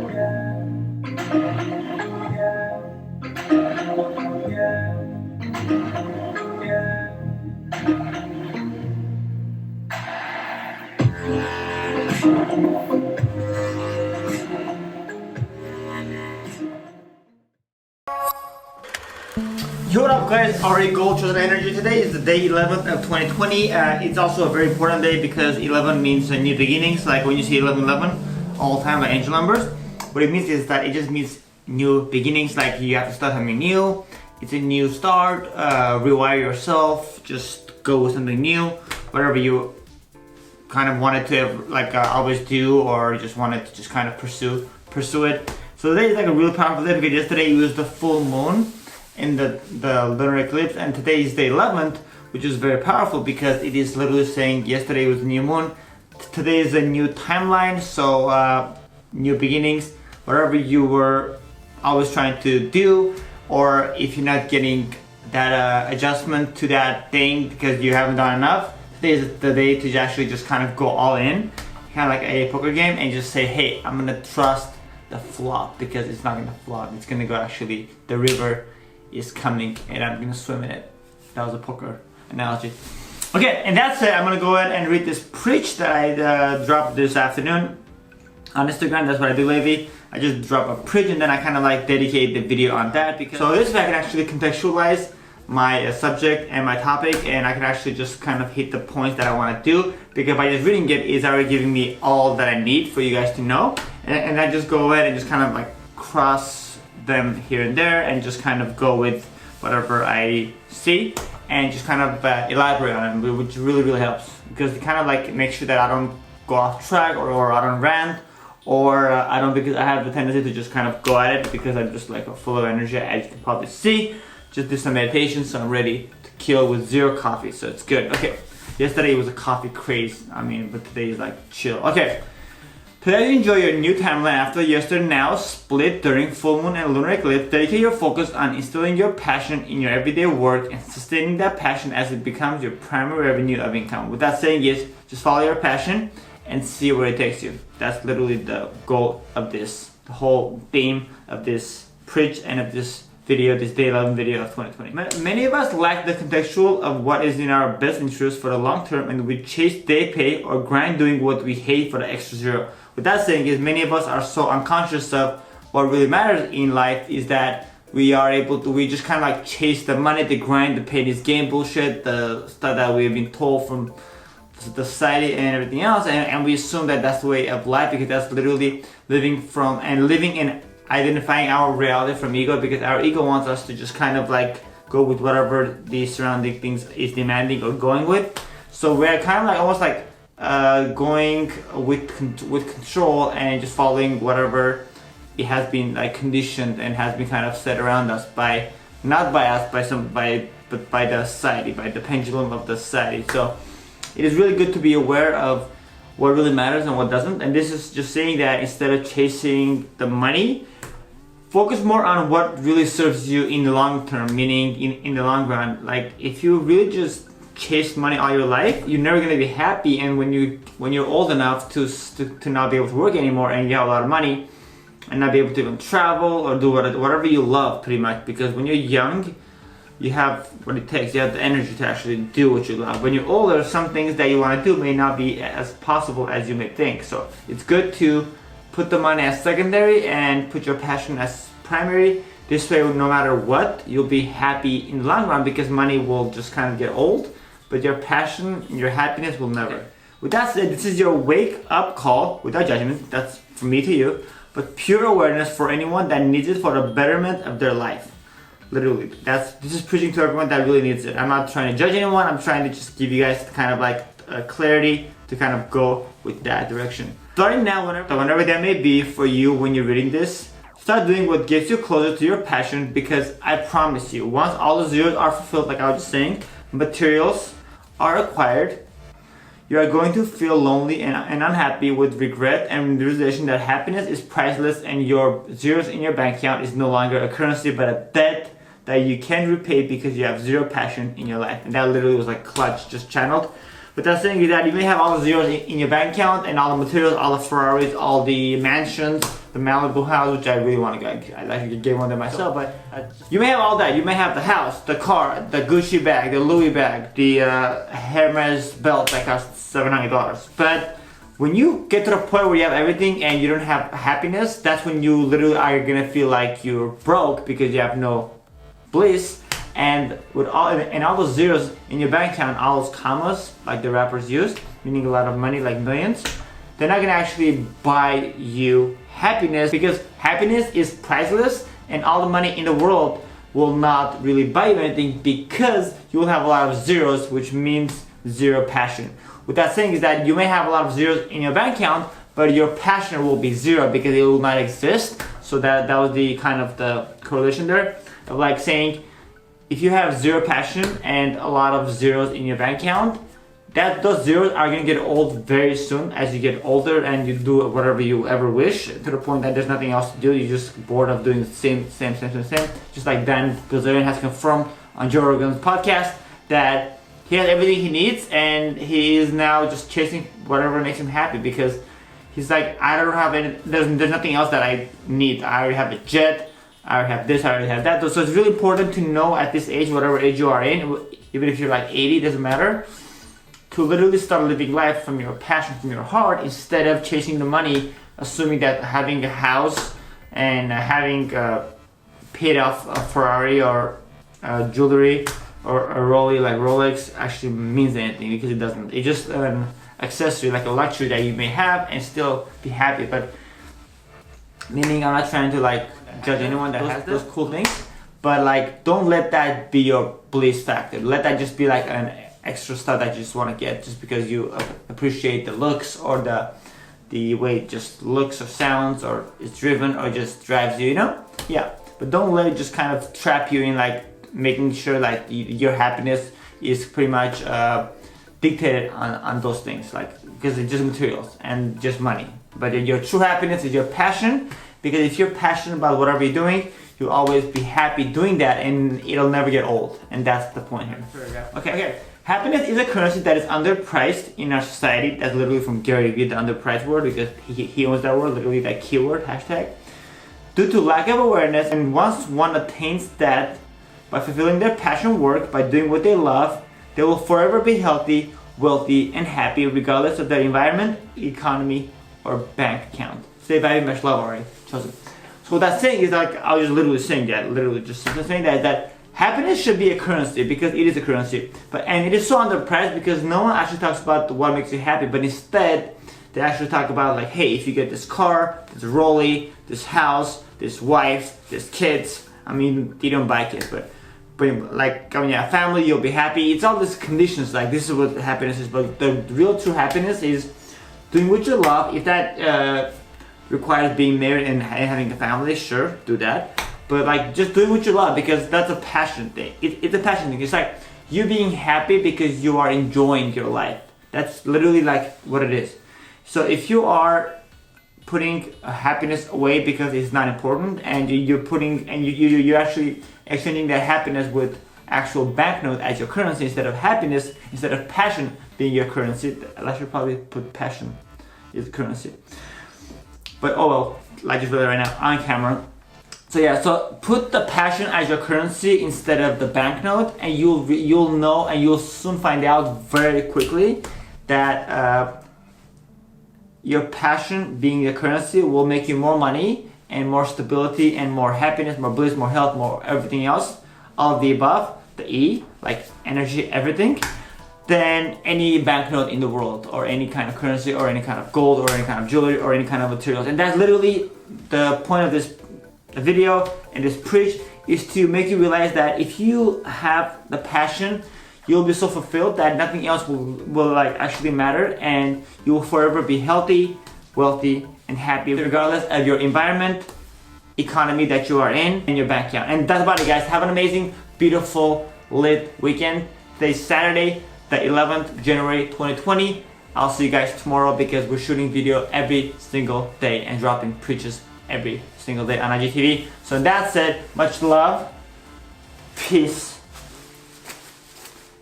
Yo, what up guys, already Gold Chosen Energy. Today is the day 11th of 2020. It's also a very important day because 11 means new beginnings. Like when you see 1111 all the time, like angel numbers, what it means is that it just means new beginnings. Like you have to start something new. It's a new start, rewire yourself, just go with something new. Whatever you kind of wanted to like always do, or just wanted to just kind of pursue it. So today is like a really powerful day because yesterday was the full moon in the lunar eclipse, and today is day 11th, which is very powerful because it is literally saying yesterday was the new moon, today is a new timeline. So new beginnings, whatever you were always trying to do, or if you're not getting that adjustment to that thing because you haven't done enough, today is the day to actually just kind of go all in, kind of like a poker game, and just say, hey, I'm gonna trust the flop because it's not gonna flop, it's gonna go actually, the river is coming and I'm gonna swim in it. That was a poker analogy. Okay, and that's it. I'm gonna go ahead and read this preach that I dropped this afternoon on Instagram. That's what I do lately. I just drop a preach and then I kind of like dedicate the video on that, because so this way I can actually contextualize my subject and my topic, and I can actually just kind of hit the points that I want to do, because by just reading it is already giving me all that I need for you guys to know, and I just go ahead and just kind of like cross them here and there and just kind of go with whatever I see and just kind of elaborate on them, which really helps, because it kind of like makes sure that I don't go off track, or I don't rant, or I don't, because I have the tendency to just kind of go at it because I'm just like full of energy, as you can probably see. Just did some meditation, so I'm ready to kill with 0 coffee, so it's good. Okay, yesterday was a coffee craze, but today is like chill. Okay, today you enjoy your new timeline after yesternows split during full moon and lunar eclipse. Dedicate your focus on instilling your passion in your everyday work and sustaining that passion as it becomes your primary revenue of income. With that saying is, just follow your passion and see where it takes you. That's literally the goal of this, the whole theme of this preach and of this video, this day 11 video of 2020. Many of us lack the contextual of what is in our best interest for the long term, and we chase day pay or grind doing what we hate for the extra zero. What that's saying is, many of us are so unconscious of what really matters in life is that we just kind of like chase the money, the grind, the pay, this game bullshit, the stuff that we've been told from the society and everything else, and we assume that that's the way of life, because that's literally living in identifying our reality from ego, because our ego wants us to just kind of like go with whatever the surrounding things is demanding or going with. So we're kind of like almost like going with control and just following whatever it has been like conditioned and has been kind of set around us by, not by us, but by the society, by the pendulum of the society. So it is really good to be aware of what really matters and what doesn't. And this is just saying that instead of chasing the money, focus more on what really serves you in the long term, meaning in the long run. Like if you really just chase money all your life, you're never gonna be happy. And when you're old enough to not be able to work anymore and you have a lot of money and not be able to even travel or do whatever you love, pretty much, because when you're young, you have what it takes, you have the energy to actually do what you love. When you're older, some things that you want to do may not be as possible as you may think. So it's good to put the money as secondary and put your passion as primary. This way, no matter what, you'll be happy in the long run, because money will just kind of get old, but your passion and your happiness will never. With that said, this is your wake up call without judgment. That's from me to you, but pure awareness for anyone that needs it for the betterment of their life. Literally, this is preaching to everyone that really needs it. I'm not trying to judge anyone. I'm trying to just give you guys kind of like clarity to kind of go with that direction. Starting now, whenever that may be for you when you're reading this, start doing what gets you closer to your passion, because I promise you, once all the zeros are fulfilled, like I was just saying, materials are acquired, you are going to feel lonely and unhappy with regret and the realization that happiness is priceless, and your zeros in your bank account is no longer a currency but a debt that you can repay because you have zero passion in your life. And that literally was like clutch just channeled. But that's saying is that you may have all the zeros in your bank account and all the materials, all the Ferraris, all the mansions, the Malibu house, which I really want to get. I like to get one there myself, but you may have all that. You may have the house, the car, the Gucci bag, the Louis bag, the Hermes belt that costs $700. But when you get to the point where you have everything and you don't have happiness, that's when you literally are gonna feel like you're broke because you have no bliss. And with all those zeros in your bank account, all those commas like the rappers use, meaning a lot of money, like millions, they're not gonna actually buy you happiness, because happiness is priceless, and all the money in the world will not really buy you anything because you will have a lot of zeros, which means zero passion. What that's saying is that you may have a lot of zeros in your bank account, but your passion will be zero because it will not exist. So that was the kind of the correlation there of like saying, if you have zero passion and a lot of zeros in your bank account, those zeros are gonna get old very soon as you get older and you do whatever you ever wish, to the point that there's nothing else to do. You're just bored of doing the same. Just like Dan Bilzerian has confirmed on Joe Rogan's podcast that he has everything he needs and he is now just chasing whatever makes him happy, because he's like, I don't have any, there's nothing else that I need. I already have a jet, I already have this, I already have that. So it's really important to know at this age, whatever age you are in, even if you're like 80, doesn't matter, to literally start living life from your passion, from your heart, instead of chasing the money, assuming that having a house and having paid off a Ferrari or jewelry or a Rollie like Rolex actually means anything, because it doesn't. It's just an accessory, like a luxury that you may have and still be happy. But meaning, I'm not trying to like judge anyone that has those cool things, but like don't let that be your bliss factor. Let that just be like an extra stuff that you just want to get just because you appreciate the looks or the way it just looks or sounds or is driven or just drives you, you know? Yeah, but don't let it just kind of trap you in like making sure like your happiness is pretty much dictated on those things, like, because it's just materials and just money. But your true happiness is your passion, because if you're passionate about whatever you're doing, you'll always be happy doing that and it'll never get old. And that's the point here. Okay. Happiness is a currency that is underpriced in our society. That's literally from Gary Vee, the underpriced word, because he owns that word, literally that keyword, hashtag. Due to lack of awareness, and once one attains that by fulfilling their passion work, by doing what they love, they will forever be healthy, wealthy, and happy regardless of their environment, economy, or bank account. Say Vibey, much love already. So what that's saying is, like, I was just literally saying that happiness should be a currency, because it is a currency, and it is so underpriced because no one actually talks about what makes you happy, but instead they actually talk about like, hey, if you get this car, this Rollie, this house, this wife, this kids. I mean, you don't buy kids, but like when you have family, you'll be happy. It's all these conditions, like this is what happiness is, but the real true happiness is doing what you love. If that requires being married and having a family, sure, do that. But like just doing what you love, because that's a passion thing. It's a passion thing. It's like you being happy because you are enjoying your life. That's literally like what it is. So if you are putting happiness away because it's not important, and you're actually exchanging that happiness with actual banknote as your currency instead of happiness, instead of passion being your currency. I should probably put passion is the currency. But oh well, I just read it right now on camera. So yeah, so put the passion as your currency instead of the banknote, and you'll know, and you'll soon find out very quickly that your passion being your currency will make you more money and more stability and more happiness, more bliss, more health, more everything else, all of the above, the E, like energy, everything, than any banknote in the world, or any kind of currency, or any kind of gold, or any kind of jewelry, or any kind of materials. And that's literally the point of this video and this preach, is to make you realize that if you have the passion, you'll be so fulfilled that nothing else will like actually matter, and you will forever be healthy, wealthy, and happy regardless of your environment, economy that you are in, and your bank account. And that's about it, guys. Have an amazing, beautiful, lit weekend. Today's Saturday, the 11th January 2020. I'll see you guys tomorrow, because we're shooting video every single day and dropping preaches every single day on IGTV. So that said, much love, peace,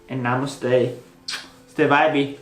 and namaste. Stay vibey.